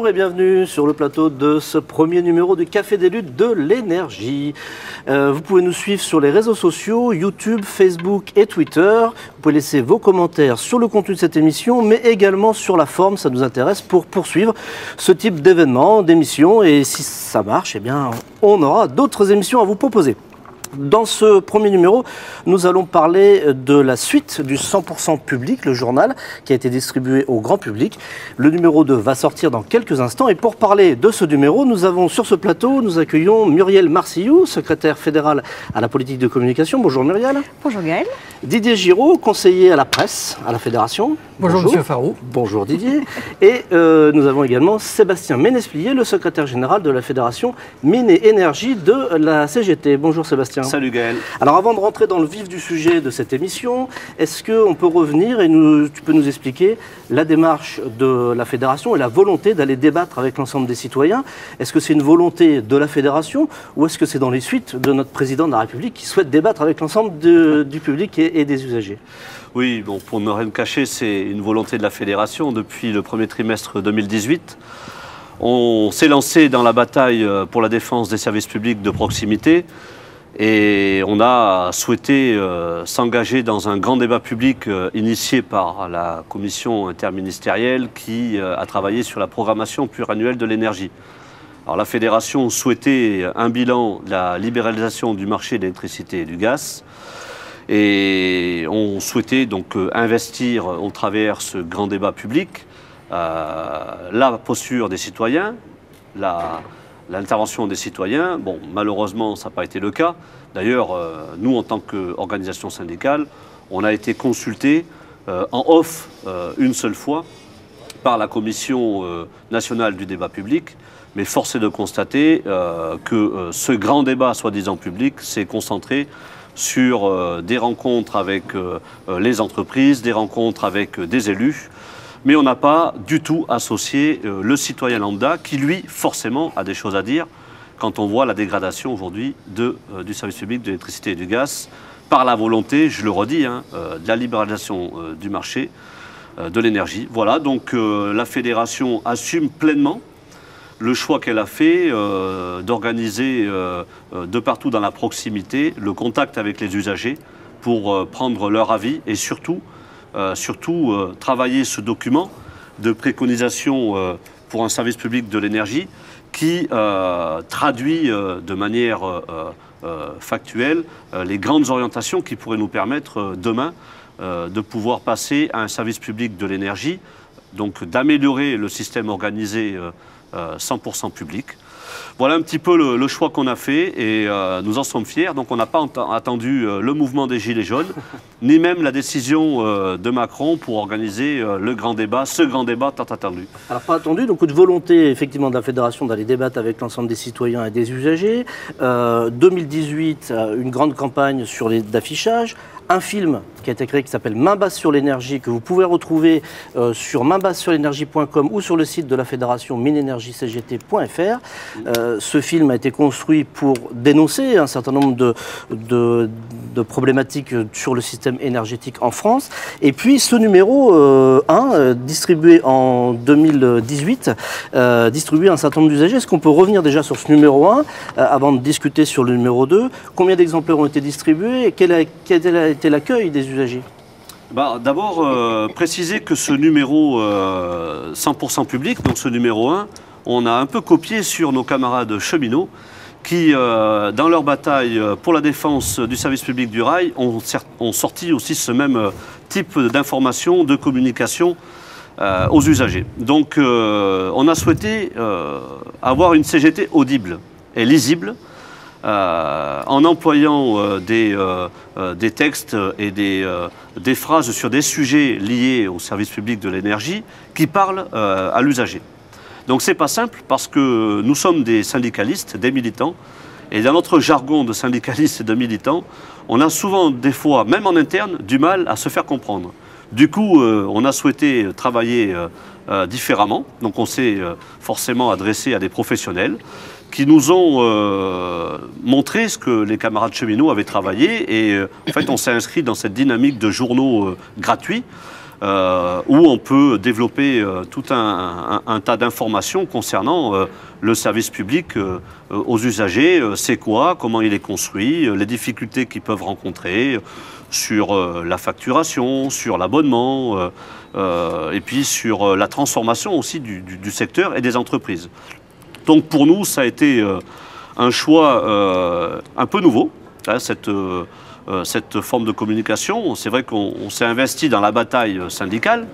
Bonjour et bienvenue sur le plateau de ce premier numéro du Café des luttes de l'énergie. Vous pouvez nous suivre sur les réseaux sociaux, YouTube, Facebook et Twitter. Vous pouvez laisser vos commentaires sur le contenu de cette émission, mais également sur la forme, ça nous intéresse pour poursuivre ce type d'événements, d'émissions. Et si ça marche, eh bien, on aura d'autres émissions à vous proposer. Dans ce premier numéro, nous allons parler de la suite du 100% public, le journal qui a été distribué au grand public. Le numéro 2 va sortir dans quelques instants. Et pour parler de ce numéro, nous avons sur ce plateau, nous accueillons Muriel Marcillou, secrétaire fédérale à la politique de communication. Bonjour Muriel. Bonjour Gaël. Didier Giraud, conseiller à la presse, à la Fédération. Bonjour Monsieur Farou. Bonjour Didier. Et nous avons également Sébastien Ménesplier, le secrétaire général de la Fédération Mines et Énergie de la CGT. Bonjour Sébastien. Salut Gaël. Alors avant de rentrer dans le vif du sujet de cette émission, est-ce qu'on peut revenir et tu peux nous expliquer la démarche de la Fédération et la volonté d'aller débattre avec l'ensemble des citoyens? Est-ce que c'est une volonté de la Fédération ou est-ce que c'est dans les suites de notre président de la République qui souhaite débattre avec l'ensemble du public et des usagers? Oui, bon, pour ne rien cacher, c'est une volonté de la Fédération depuis le premier trimestre 2018. On s'est lancé dans la bataille pour la défense des services publics de proximité et on a souhaité s'engager dans un grand débat public initié par la commission interministérielle qui a travaillé sur la programmation pluriannuelle de l'énergie. Alors la Fédération souhaitait un bilan de la libéralisation du marché de l'électricité et du gaz. Et on souhaitait donc investir au travers ce grand débat public la posture des citoyens, l'intervention des citoyens. Bon, malheureusement, ça n'a pas été le cas. D'ailleurs, nous, en tant qu'organisation syndicale, on a été consultés en off une seule fois par la Commission nationale du débat public. Mais force est de constater que ce grand débat, soi-disant public, s'est concentré sur des rencontres avec les entreprises, des rencontres avec des élus, mais on n'a pas du tout associé le citoyen lambda qui, lui, forcément, a des choses à dire quand on voit la dégradation aujourd'hui du service public de l'électricité et du gaz par la volonté, je le redis, de la libéralisation du marché de l'énergie. Voilà, donc la Fédération assume pleinement le choix qu'elle a fait d'organiser de partout dans la proximité le contact avec les usagers pour prendre leur avis et surtout travailler ce document de préconisation pour un service public de l'énergie qui traduit de manière factuelle les grandes orientations qui pourraient nous permettre demain de pouvoir passer à un service public de l'énergie, donc d'améliorer le système organisé 100% public. Voilà un petit peu le choix qu'on a fait et nous en sommes fiers. Donc on n'a pas attendu le mouvement des Gilets jaunes, ni même la décision de Macron pour organiser le grand débat, ce grand débat tant attendu. Alors pas attendu, donc une volonté effectivement de la Fédération d'aller débattre avec l'ensemble des citoyens et des usagers. 2018, une grande campagne d'affichage. Un film qui a été créé qui s'appelle Main basse sur l'énergie, que vous pouvez retrouver sur mainbassesurlenergie.com ou sur le site de la Fédération minenergie-cgt.fr. Ce film a été construit pour dénoncer un certain nombre de problématiques sur le système énergétique en France. Et puis ce numéro 1, distribué en 2018, distribué à un certain nombre d'usagers. Est-ce qu'on peut revenir déjà sur ce numéro 1 avant de discuter sur le numéro 2? Combien d'exemplaires ont été distribués et quel a été l'accueil des usagers? D'abord, préciser que ce numéro 100% public, donc ce numéro 1, on a un peu copié sur nos camarades cheminots qui, dans leur bataille pour la défense du service public du rail, ont sorti aussi ce même type d'information, de communication aux usagers. Donc, on a souhaité avoir une CGT audible et lisible, en employant des textes et des phrases sur des sujets liés au service public de l'énergie qui parlent à l'usager. Donc c'est pas simple parce que nous sommes des syndicalistes, des militants, et dans notre jargon de syndicalistes et de militants, on a souvent des fois, même en interne, du mal à se faire comprendre. Du coup, on a souhaité travailler différemment, donc on s'est forcément adressé à des professionnels qui nous ont montré ce que les camarades cheminots avaient travaillé et en fait on s'est inscrit dans cette dynamique de journaux gratuits où on peut développer tout un tas d'informations concernant le service public aux usagers. C'est quoi, comment il est construit, les difficultés qu'ils peuvent rencontrer sur la facturation, sur l'abonnement, et puis sur la transformation aussi du secteur et des entreprises. Donc pour nous, ça a été un choix un peu nouveau, hein, cette forme de communication. C'est vrai qu'on s'est investi dans la bataille syndicale,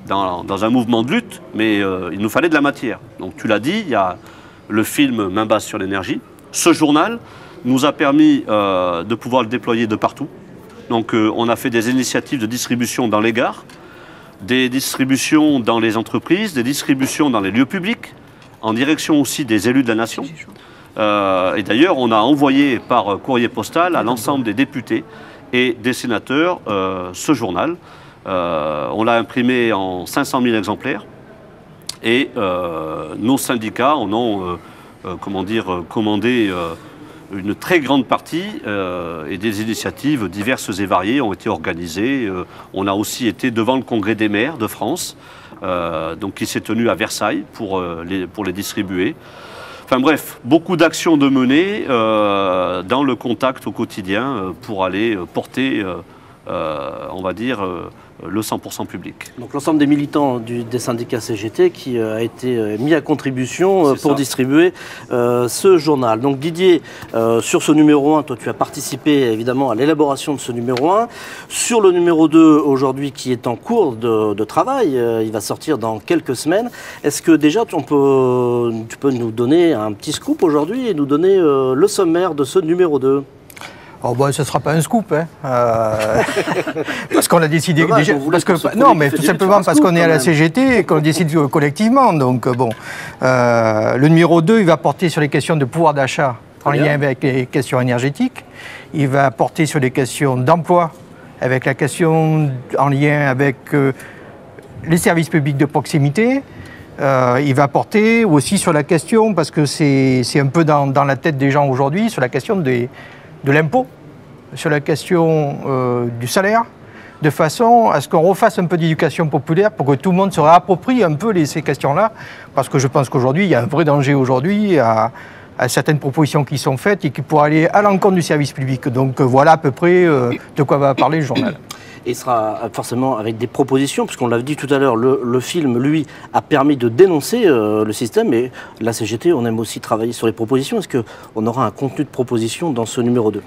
dans un mouvement de lutte, mais il nous fallait de la matière. Donc tu l'as dit, il y a le film Main basse sur l'énergie. Ce journal nous a permis de pouvoir le déployer de partout. Donc on a fait des initiatives de distribution dans les gares, des distributions dans les entreprises, des distributions dans les lieux publics, en direction aussi des élus de la nation. Et d'ailleurs, on a envoyé par courrier postal à l'ensemble des députés et des sénateurs ce journal. On l'a imprimé en 500 000 exemplaires et nos syndicats en ont commandé une très grande partie et des initiatives diverses et variées ont été organisées. On a aussi été devant le Congrès des maires de France, donc qui s'est tenu à Versailles pour les distribuer. Enfin bref, beaucoup d'actions de mener dans le contact au quotidien pour aller porter, on va dire, le 100% public. Donc l'ensemble des militants des syndicats CGT qui a été mis à contribution pour distribuer ce journal. Donc Didier, sur ce numéro 1, toi tu as participé évidemment à l'élaboration de ce numéro 1. Sur le numéro 2 aujourd'hui qui est en cours de travail, il va sortir dans quelques semaines. Est-ce que déjà tu peux nous donner un petit scoop aujourd'hui et nous donner le sommaire de ce numéro 2 ? Oh bah, ce ne sera pas un scoop, hein. Parce qu'on a décidé dommage, déjà. Non, mais tout simplement parce qu'on est à la CGT et qu'on décide collectivement. Donc bon, le numéro 2, il va porter sur les questions de pouvoir d'achat en lien avec les questions énergétiques. Il va porter sur les questions d'emploi, avec la question en lien avec les services publics de proximité. Il va porter aussi sur la question, parce que c'est un peu dans la tête des gens aujourd'hui, sur la question de l'impôt, sur la question du salaire, de façon à ce qu'on refasse un peu d'éducation populaire pour que tout le monde se réapproprie un peu ces questions-là, parce que je pense qu'aujourd'hui, il y a un vrai danger aujourd'hui à certaines propositions qui sont faites et qui pourraient aller à l'encontre du service public. Donc voilà à peu près de quoi va parler le journal. Et il sera forcément avec des propositions, puisqu'on l'a dit tout à l'heure, le film, lui, a permis de dénoncer le système, et la CGT, on aime aussi travailler sur les propositions. Est-ce qu'on aura un contenu de propositions dans ce numéro 2 ?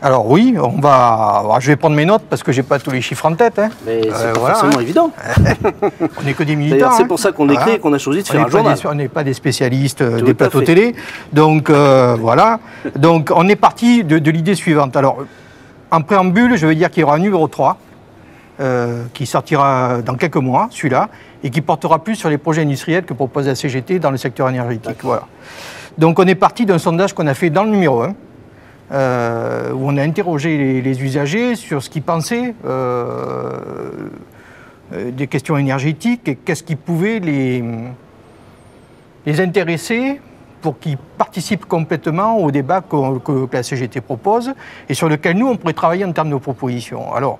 Alors oui, je vais prendre mes notes parce que je n'ai pas tous les chiffres en tête. Hein. Mais c'est pas forcément évident. On n'est que des militants. D'ailleurs, c'est pour ça qu'on écrit et qu'on a choisi de faire un journal. On n'est pas des spécialistes des plateaux télé. Donc voilà. Donc on est parti de l'idée suivante. Alors, en préambule, je veux dire qu'il y aura un numéro 3 qui sortira dans quelques mois, celui-là, et qui portera plus sur les projets industriels que propose la CGT dans le secteur énergétique. Voilà. Donc on est parti d'un sondage qu'on a fait dans le numéro 1, où on a interrogé les usagers sur ce qu'ils pensaient des questions énergétiques et qu'est-ce qui pouvait les intéresser pour qu'ils participent complètement au débat que la CGT propose et sur lequel nous, on pourrait travailler en termes de propositions. Alors,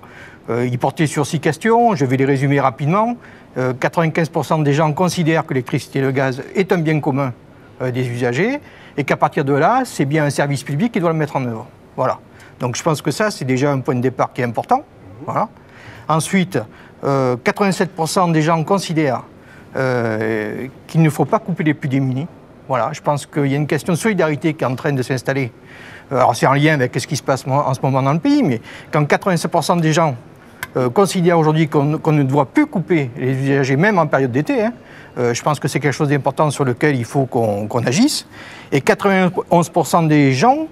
il portait sur 6 questions, je vais les résumer rapidement. 95% des gens considèrent que l'électricité et le gaz est un bien commun des usagers et qu'à partir de là, c'est bien un service public qui doit le mettre en œuvre. Voilà. Donc je pense que ça, c'est déjà un point de départ qui est important. Voilà. Ensuite, 87% des gens considèrent qu'il ne faut pas couper les plus démunis. Voilà, je pense qu'il y a une question de solidarité qui est en train de s'installer. Alors c'est en lien avec ce qui se passe en ce moment dans le pays, mais quand 87% des gens considèrent aujourd'hui qu'on ne doit plus couper les usagers, même en période d'été, hein, je pense que c'est quelque chose d'important sur lequel il faut qu'on agisse. Et 91% des gens,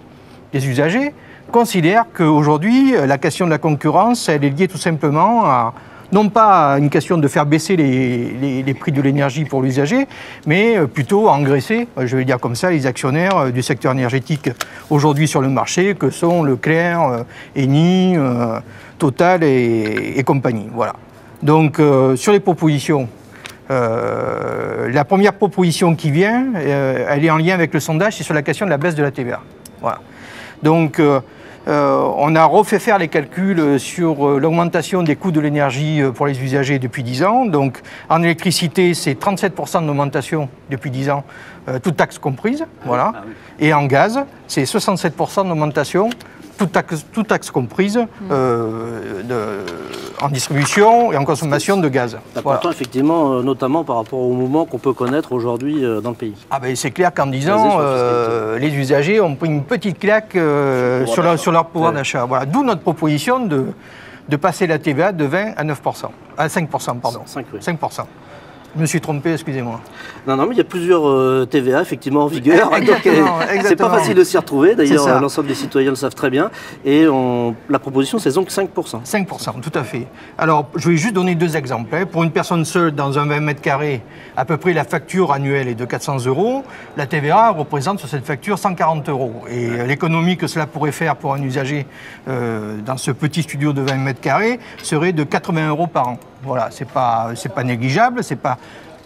des usagers, considèrent qu'aujourd'hui, la question de la concurrence, elle est liée tout simplement à, non pas à une question de faire baisser les prix de l'énergie pour l'usager, mais plutôt à engraisser, je vais dire comme ça, les actionnaires du secteur énergétique aujourd'hui sur le marché, que sont Leclerc, Eni, Total et compagnie. Voilà. Donc, sur les propositions, la première proposition qui vient, elle est en lien avec le sondage, c'est sur la question de la baisse de la TVA. Voilà. Donc, On a refait faire les calculs sur l'augmentation des coûts de l'énergie pour les usagers depuis 10 ans. Donc en électricité, c'est 37% d'augmentation depuis 10 ans, toutes taxes comprises. Voilà. Et en gaz, c'est 67% d'augmentation, toutes taxes comprises, en distribution et en consommation de gaz. C'est important, effectivement, notamment par rapport au mouvement qu'on peut connaître aujourd'hui dans le pays. Ah ben, c'est clair qu'en 10 ans, les usagers ont pris une petite claque sur leur pouvoir d'achat. Voilà. D'où notre proposition de passer la TVA de 20 à 9%. À 5%, pardon. 5, oui. 5%. Je me suis trompé, excusez-moi. Non, mais il y a plusieurs TVA effectivement en vigueur. Exactement. C'est pas facile de s'y retrouver. D'ailleurs, l'ensemble des citoyens le savent très bien. Et la proposition, c'est donc 5%. 5%, tout à fait. Alors, je vais juste donner 2 exemples. Pour une personne seule, dans un 20 mètres carrés, à peu près la facture annuelle est de 400 €. La TVA représente sur cette facture 140 €. Et l'économie que cela pourrait faire pour un usager dans ce petit studio de 20 mètres carrés serait de 80 € par an. Voilà, c'est pas négligeable,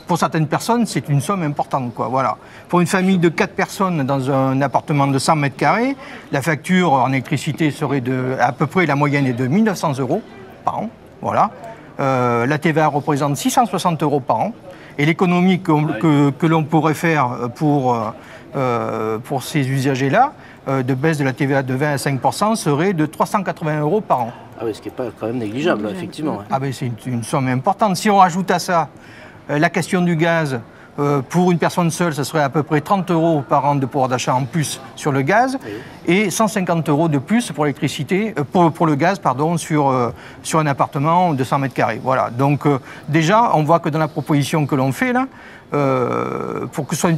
pour certaines personnes, c'est une somme importante, quoi. Voilà. Pour une famille de 4 personnes dans un appartement de 100 mètres carrés, la facture en électricité serait à peu près, la moyenne est de 1 900 € par an. Voilà. La TVA représente 660 € par an. Et l'économie que l'on pourrait faire pour ces usagers-là, de baisse de la TVA de 20 à 5%, serait de 380 € par an. Ah oui, ce qui n'est pas quand même négligeable, effectivement. Ah ben c'est une somme importante. Si on rajoute à ça la question du gaz, pour une personne seule, ce serait à peu près 30 € par an de pouvoir d'achat en plus sur le gaz, et 150 € de plus pour l'électricité, pour le gaz, pardon, sur un appartement de 100 mètres carrés. Voilà. Donc déjà, on voit que dans la proposition que l'on fait là, pour que ce soit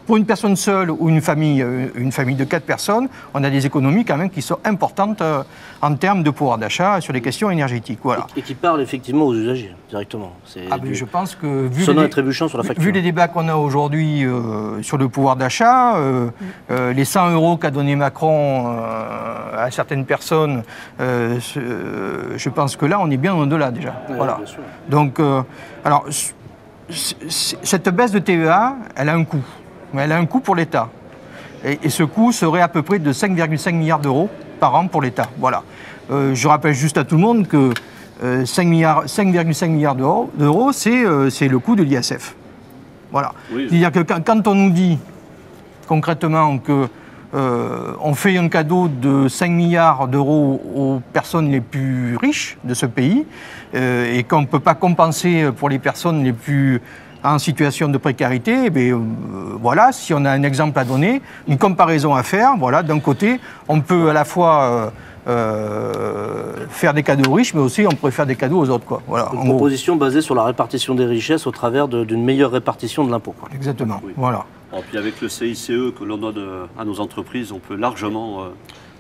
pour une personne seule ou une famille de 4 personnes, on a des économies quand même qui sont importantes en termes de pouvoir d'achat sur les questions énergétiques. Voilà. Et qui parlent effectivement aux usagers directement. Je pense que vu les débats qu'on a aujourd'hui sur le pouvoir d'achat, les 100 € qu'a donné Macron à certaines personnes, je pense que là on est bien au-delà déjà. Ouais, voilà. Bien sûr. Donc, alors, cette baisse de TVA, elle a un coût. Mais elle a un coût pour l'État. Et ce coût serait à peu près de 5,5 milliards € par an pour l'État. Voilà. Je rappelle juste à tout le monde que 5,5 milliards d'euros, c'est le coût de l'ISF. Voilà. Oui. C'est-à-dire que quand on nous dit concrètement qu'on fait un cadeau de 5 milliards € aux personnes les plus riches de ce pays et qu'on ne peut pas compenser pour les personnes les plus en situation de précarité, voilà, si on a un exemple à donner, une comparaison à faire, voilà, d'un côté, on peut à la fois faire des cadeaux aux riches, mais aussi on pourrait faire des cadeaux aux autres, quoi. Voilà, une proposition basée sur la répartition des richesses au travers d'une meilleure répartition de l'impôt. Exactement, oui. Voilà. Et puis avec le CICE que l'on donne à nos entreprises, on peut largement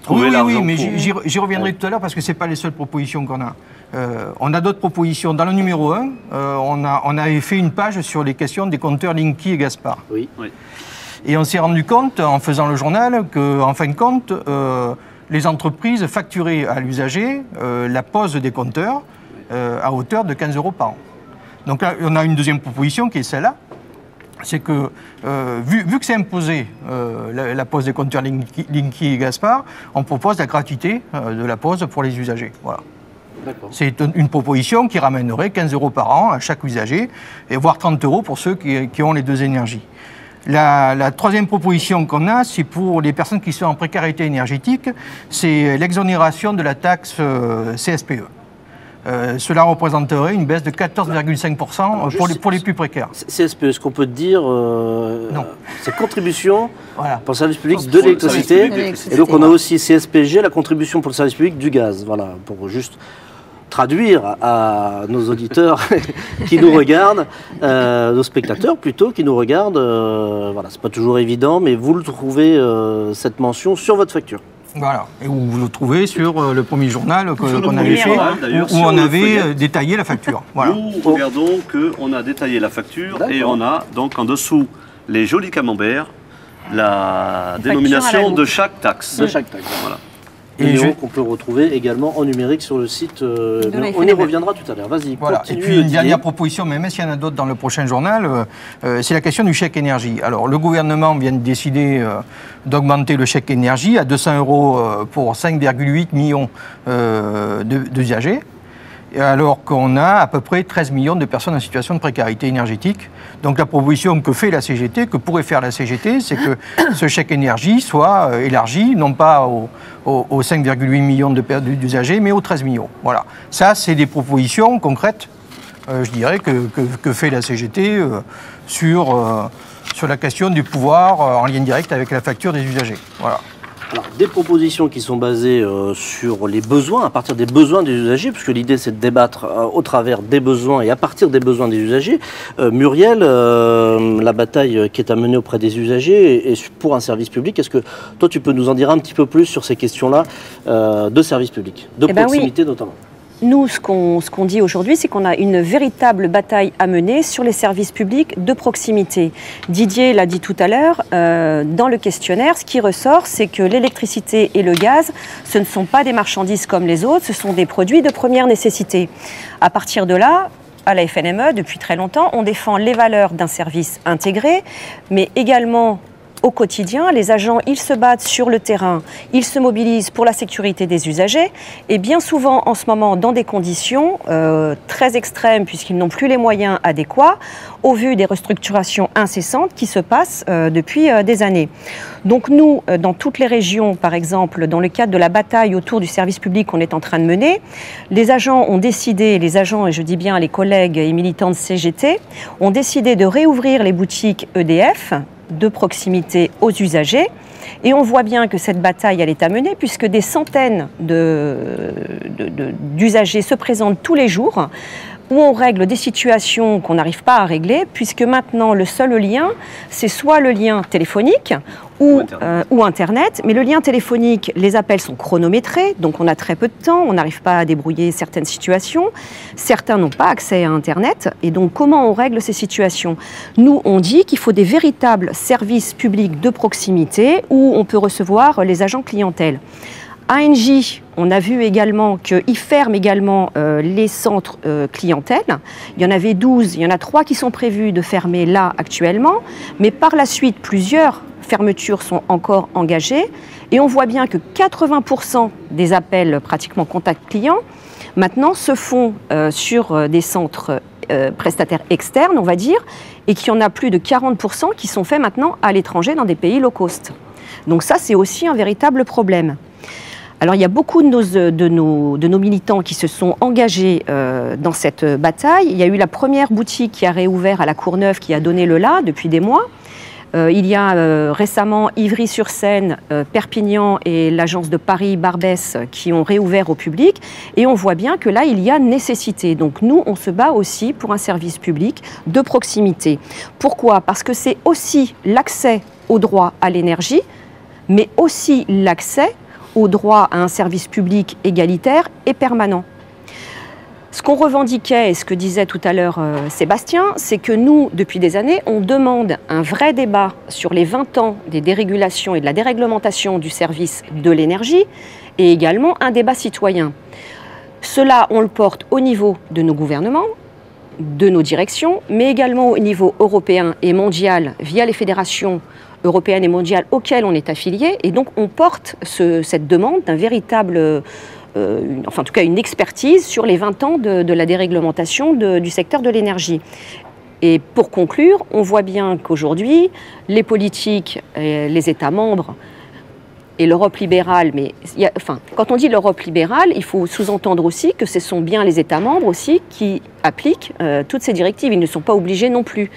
trouver l'argent. Oui, mais j'y reviendrai tout à l'heure parce que ce n'est pas les seules propositions qu'on a. On a d'autres propositions. Dans le numéro 1, on avait fait une page sur les questions des compteurs Linky et Gaspard. Oui. Et on s'est rendu compte, en faisant le journal, qu'en fin de compte, les entreprises facturaient à l'usager la pose des compteurs à hauteur de 15 € par an. Donc là, on a une deuxième proposition qui est celle-là. C'est que, vu que c'est imposé, la pose des compteurs Linky et Gaspard, on propose la gratuité de la pose pour les usagers. Voilà. C'est une proposition qui ramènerait 15 € par an à chaque usager, et voire 30 € pour ceux qui ont les 2 énergies. La troisième proposition qu'on a, c'est pour les personnes qui sont en précarité énergétique, c'est l'exonération de la taxe CSPE. Cela représenterait une baisse de 14,5% pour les plus précaires. CSPE, est-ce qu'on peut dire non. C'est contribution voilà. pour le service public de l'électricité. Et donc on a aussi CSPG, la contribution pour le service public du gaz. Voilà, pour juste traduire à nos auditeurs qui nous regardent, nos spectateurs plutôt qui nous regardent. Voilà, c'est pas toujours évident, mais vous le trouvez cette mention sur votre facture. Voilà, et vous le trouvez sur le premier journal qu'on avait fait, où on avait détaillé la facture. Voilà. Nous regardons qu'on a détaillé la facture et on a donc en dessous les jolis camemberts, la dénomination de chaque taxe. De chaque taxe. Voilà. numéro qu'on peut retrouver également en numérique sur le site. On y reviendra tout à l'heure. Vas-y, voilà. Et puis une dernière proposition, mais même s'il y en a d'autres dans le prochain journal, c'est la question du chèque énergie. Alors le gouvernement vient de décider d'augmenter le chèque énergie à 200 € pour 5,8 millions d'usagers, alors qu'on a à peu près 13 millions de personnes en situation de précarité énergétique. Donc la proposition que fait la CGT, que pourrait faire la CGT, c'est que ce chèque énergie soit élargi, non pas aux 5,8 millions d'usagers, mais aux 13 millions. Voilà. Ça, c'est des propositions concrètes, je dirais, que fait la CGT sur la question du pouvoir en lien direct avec la facture des usagers. Voilà. Alors, des propositions qui sont basées sur les besoins, à partir des besoins des usagers, puisque l'idée c'est de débattre au travers des besoins et à partir des besoins des usagers. Muriel, la bataille qui est à mener auprès des usagers et pour un service public, est-ce que toi tu peux nous en dire un petit peu plus sur ces questions-là de service public, de proximité notamment? Nous, ce qu'on dit aujourd'hui, c'est qu'on a une véritable bataille à mener sur les services publics de proximité. Didier l'a dit tout à l'heure, dans le questionnaire, ce qui ressort, c'est que l'électricité et le gaz, ce ne sont pas des marchandises comme les autres, ce sont des produits de première nécessité. À partir de là, à la FNME, depuis très longtemps, on défend les valeurs d'un service intégré, mais également au quotidien, les agents, ils se battent sur le terrain, ils se mobilisent pour la sécurité des usagers et bien souvent en ce moment dans des conditions très extrêmes puisqu'ils n'ont plus les moyens adéquats au vu des restructurations incessantes qui se passent depuis des années. Donc nous, dans toutes les régions, par exemple, dans le cadre de la bataille autour du service public qu'on est en train de mener, les agents ont décidé, les agents et je dis bien les collègues et militants de CGT, ont décidé de réouvrir les boutiques EDF de proximité aux usagers. Et on voit bien que cette bataille, elle est à mener puisque des centaines d'usagers se présentent tous les jours où on règle des situations qu'on n'arrive pas à régler puisque maintenant le seul lien, c'est soit le lien téléphonique ou Internet. Mais le lien téléphonique, les appels sont chronométrés, donc on a très peu de temps, on n'arrive pas à débrouiller certaines situations. Certains n'ont pas accès à Internet. Et donc comment on règle ces situations? Nous, on dit qu'il faut des véritables services publics de proximité où on peut recevoir les agents clientèle. ANJ, on a vu également qu'ils ferment également les centres clientèle. Il y en avait 12, il y en a 3 qui sont prévus de fermer là actuellement. Mais par la suite, plusieurs fermetures sont encore engagées. Et on voit bien que 80% des appels pratiquement contact client maintenant se font sur des centres prestataires externes, on va dire, et qu'il y en a plus de 40% qui sont faits maintenant à l'étranger dans des pays low cost. Donc ça, c'est aussi un véritable problème. Alors il y a beaucoup de nos militants qui se sont engagés dans cette bataille. Il y a eu la première boutique qui a réouvert à la Courneuve qui a donné le là depuis des mois. Il y a récemment Ivry-sur-Seine, Perpignan et l'agence de Paris Barbès qui ont réouvert au public. Et on voit bien que là, il y a nécessité. Donc nous, on se bat aussi pour un service public de proximité. Pourquoi? Parce que c'est aussi l'accès au droit à l'énergie, mais aussi l'accès au droit à un service public égalitaire et permanent. Ce qu'on revendiquait, et ce que disait tout à l'heure Sébastien, c'est que nous, depuis des années, on demande un vrai débat sur les 20 ans des dérégulations et de la déréglementation du service de l'énergie, et également un débat citoyen. Cela, on le porte au niveau de nos gouvernements, de nos directions, mais également au niveau européen et mondial, via les fédérations européennes et mondiales auxquelles on est affilié, et donc on porte cette demande d'un véritable... enfin en tout cas une expertise sur les 20 ans de la déréglementation du secteur de l'énergie. Et pour conclure, on voit bien qu'aujourd'hui, les politiques, les États membres et l'Europe libérale, mais quand on dit l'Europe libérale, il faut sous-entendre aussi que ce sont bien les États membres aussi qui appliquent toutes ces directives. Ils ne sont pas obligés non plus.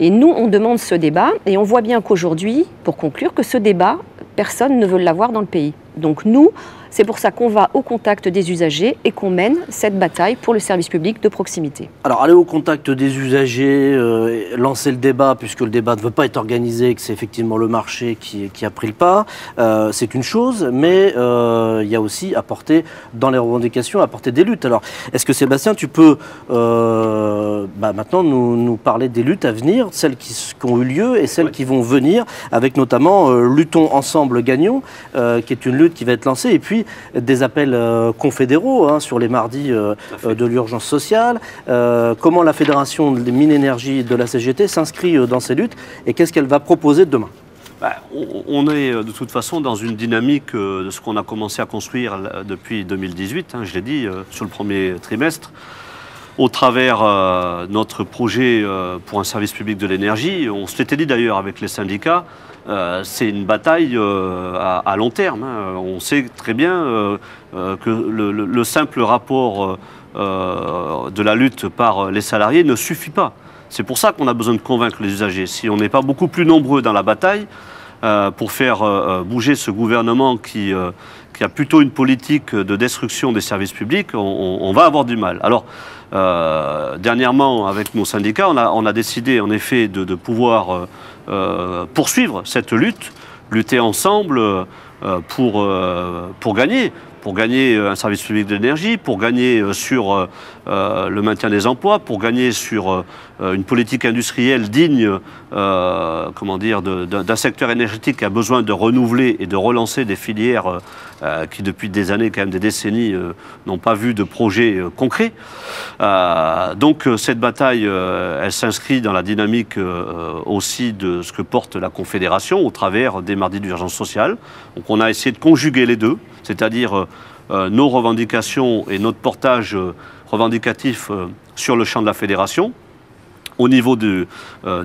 Et nous, on demande ce débat, et on voit bien qu'aujourd'hui, pour conclure, que ce débat, personne ne veut l'avoir dans le pays. Donc nous, c'est pour ça qu'on va au contact des usagers et qu'on mène cette bataille pour le service public de proximité. Alors, aller au contact des usagers, lancer le débat, puisque le débat ne veut pas être organisé, que c'est effectivement le marché qui a pris le pas, c'est une chose, mais il y a aussi apporter dans les revendications, apporter des luttes. Alors, est-ce que Sébastien, tu peux maintenant nous parler des luttes à venir, celles qui ont eu lieu et celles qui vont venir, avec notamment Luttons ensemble gagnons, qui est une lutte qui va être lancée, et puis aujourd'hui des appels confédéraux sur les mardis de l'urgence sociale. Comment la Fédération des mines énergie de la CGT s'inscrit dans ces luttes et qu'est-ce qu'elle va proposer demain? On est de toute façon dans une dynamique de ce qu'on a commencé à construire depuis 2018, je l'ai dit, sur le premier trimestre. Au travers notre projet pour un service public de l'énergie, on se l'était dit d'ailleurs avec les syndicats, c'est une bataille à long terme. On sait très bien que le simple rapport de la lutte par les salariés ne suffit pas. C'est pour ça qu'on a besoin de convaincre les usagers. Si on n'est pas beaucoup plus nombreux dans la bataille pour faire bouger ce gouvernement qui a plutôt une politique de destruction des services publics, on va avoir du mal. Alors, dernièrement, avec nos syndicats, on a décidé en effet de pouvoir poursuivre cette lutte, lutter ensemble pour gagner un service public de l'énergie, pour gagner sur le maintien des emplois, pour gagner sur une politique industrielle digne d'un secteur énergétique qui a besoin de renouveler et de relancer des filières qui depuis des années, quand même des décennies, n'ont pas vu de projet concret. Donc cette bataille, elle s'inscrit dans la dynamique aussi de ce que porte la Confédération au travers des mardis d'urgence sociale. Donc on a essayé de conjuguer les deux, c'est-à-dire nos revendications et notre portage revendicatif sur le champ de la Fédération, au niveau du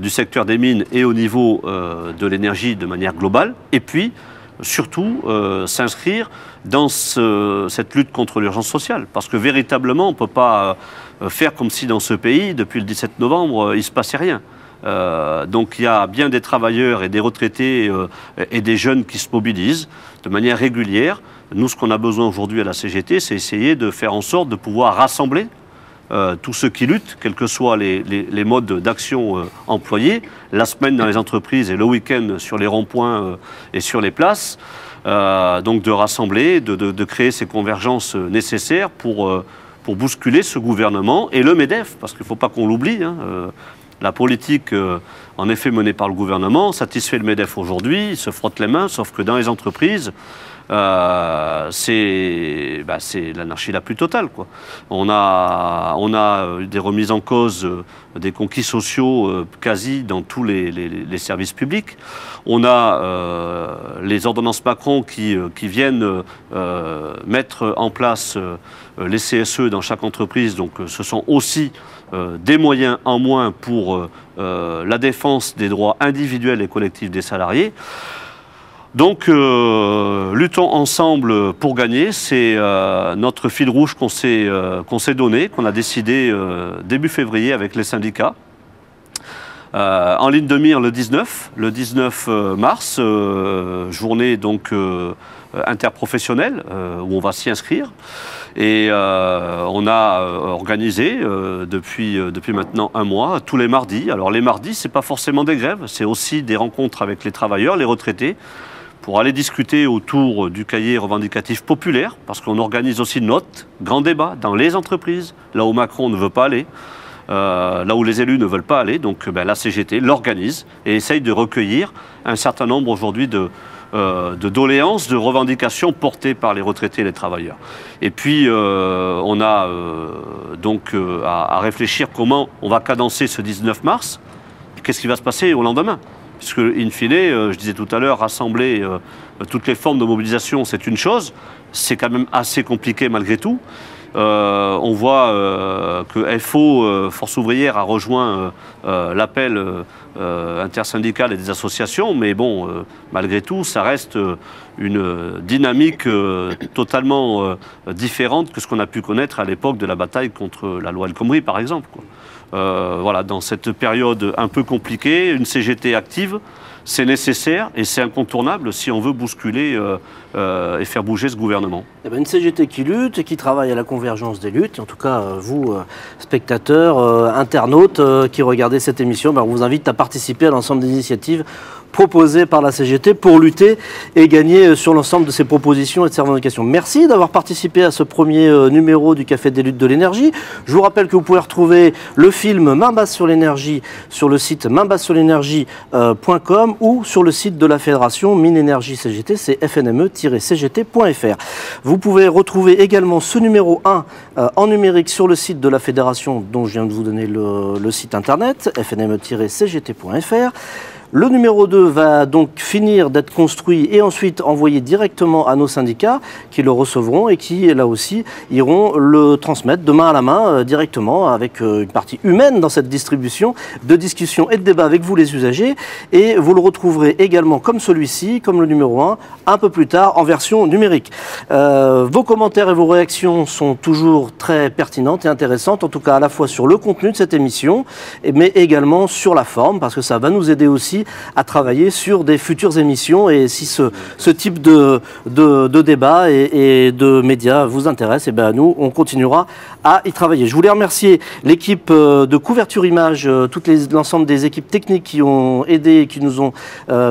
secteur des mines et au niveau de l'énergie de manière globale, et puis surtout s'inscrire dans cette lutte contre l'urgence sociale. Parce que véritablement, on ne peut pas faire comme si dans ce pays, depuis le 17 novembre, il ne se passait rien. Donc il y a bien des travailleurs et des retraités et des jeunes qui se mobilisent de manière régulière. Nous, ce qu'on a besoin aujourd'hui à la CGT, c'est essayer de faire en sorte de pouvoir rassembler tous ceux qui luttent, quels que soient les modes d'action employés, la semaine dans les entreprises et le week-end sur les ronds-points et sur les places. Donc de rassembler, de créer ces convergences nécessaires pour bousculer ce gouvernement et le MEDEF, parce qu'il ne faut pas qu'on l'oublie. La politique, en effet, menée par le gouvernement, satisfait le MEDEF aujourd'hui, il se frotte les mains, sauf que dans les entreprises, c'est l'anarchie la plus totale, quoi. On a des remises en cause des conquis sociaux quasi dans tous les services publics. On a les ordonnances Macron qui viennent mettre en place les CSE dans chaque entreprise. Donc ce sont aussi des moyens en moins pour la défense des droits individuels et collectifs des salariés. Donc, luttons ensemble pour gagner, c'est notre fil rouge qu'on s'est donné, qu'on a décidé début février avec les syndicats. En ligne de mire le 19 mars, journée donc interprofessionnelle où on va s'y inscrire. Et on a organisé depuis maintenant un mois, tous les mardis. Alors les mardis, ce n'est pas forcément des grèves, c'est aussi des rencontres avec les travailleurs, les retraités, pour aller discuter autour du cahier revendicatif populaire, parce qu'on organise aussi notre grand débat dans les entreprises, là où Macron ne veut pas aller, là où les élus ne veulent pas aller. Donc la CGT l'organise et essaye de recueillir un certain nombre aujourd'hui de doléances, de revendications portées par les retraités et les travailleurs. Et puis on a donc à réfléchir comment on va cadencer ce 19 mars, qu'est-ce qui va se passer au lendemain. Puisque, in fine, je disais tout à l'heure, rassembler toutes les formes de mobilisation, c'est une chose. C'est quand même assez compliqué malgré tout. On voit que FO, Force ouvrière, a rejoint l'appel intersyndical et des associations. Mais bon, malgré tout, ça reste une dynamique totalement différente que ce qu'on a pu connaître à l'époque de la bataille contre la loi El Khomri, par exemple, quoi. Voilà, dans cette période un peu compliquée, une CGT active, c'est nécessaire et c'est incontournable si on veut bousculer et faire bouger ce gouvernement. Eh bien, une CGT qui lutte et qui travaille à la convergence des luttes. En tout cas, vous, spectateurs, internautes qui regardez cette émission, on vous invite à participer à l'ensemble des initiatives proposées par la CGT pour lutter et gagner sur l'ensemble de ces propositions et de ces revendications. Merci d'avoir participé à ce premier numéro du Café des luttes de l'énergie. Je vous rappelle que vous pouvez retrouver le film Main basse sur l'énergie sur le site mainbassesurlenergie.com ou sur le site de la Fédération Mines Énergie CGT, c'est fnme-cgt.fr. Vous pouvez retrouver également ce numéro 1 en numérique sur le site de la Fédération dont je viens de vous donner le site internet, fnme-cgt.fr. Le numéro 2 va donc finir d'être construit et ensuite envoyé directement à nos syndicats qui le recevront et qui, là aussi, iront le transmettre de main à la main directement avec une partie humaine dans cette distribution, de discussion et de débat avec vous les usagers. Et vous le retrouverez également comme celui-ci, comme le numéro 1, un peu plus tard en version numérique. Vos commentaires et vos réactions sont toujours très pertinentes et intéressantes, en tout cas à la fois sur le contenu de cette émission, mais également sur la forme, parce que ça va nous aider aussi à travailler sur des futures émissions. Et si ce type de débat et de médias vous intéresse, et bien nous, on continuera à y travailler. Je voulais remercier l'équipe de couverture image, l'ensemble des équipes techniques qui ont aidé, qui nous ont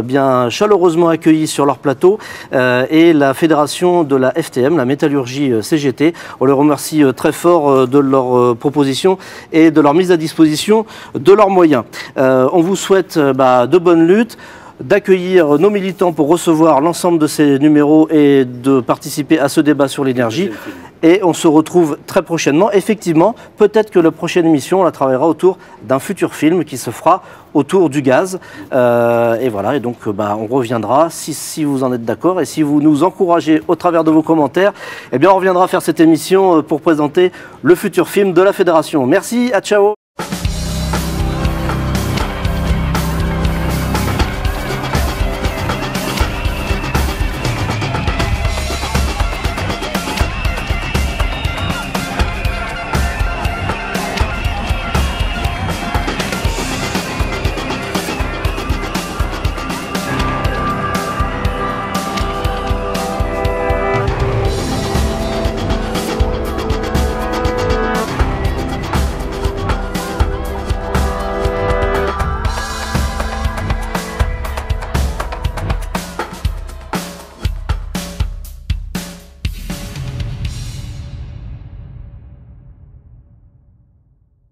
bien chaleureusement accueillis sur leur plateau, et la fédération de la FTM, la métallurgie CGT. On les remercie très fort de leurs propositions et de leur mise à disposition de leurs moyens. On vous souhaite de bonnes luttes, d'accueillir nos militants pour recevoir l'ensemble de ces numéros et de participer à ce débat sur l'énergie. Et on se retrouve très prochainement. Effectivement, peut-être que la prochaine émission, on la travaillera autour d'un futur film qui se fera autour du gaz. Et voilà, et donc on reviendra, si vous en êtes d'accord, et si vous nous encouragez au travers de vos commentaires, eh bien on reviendra faire cette émission pour présenter le futur film de la Fédération. Merci, à ciao.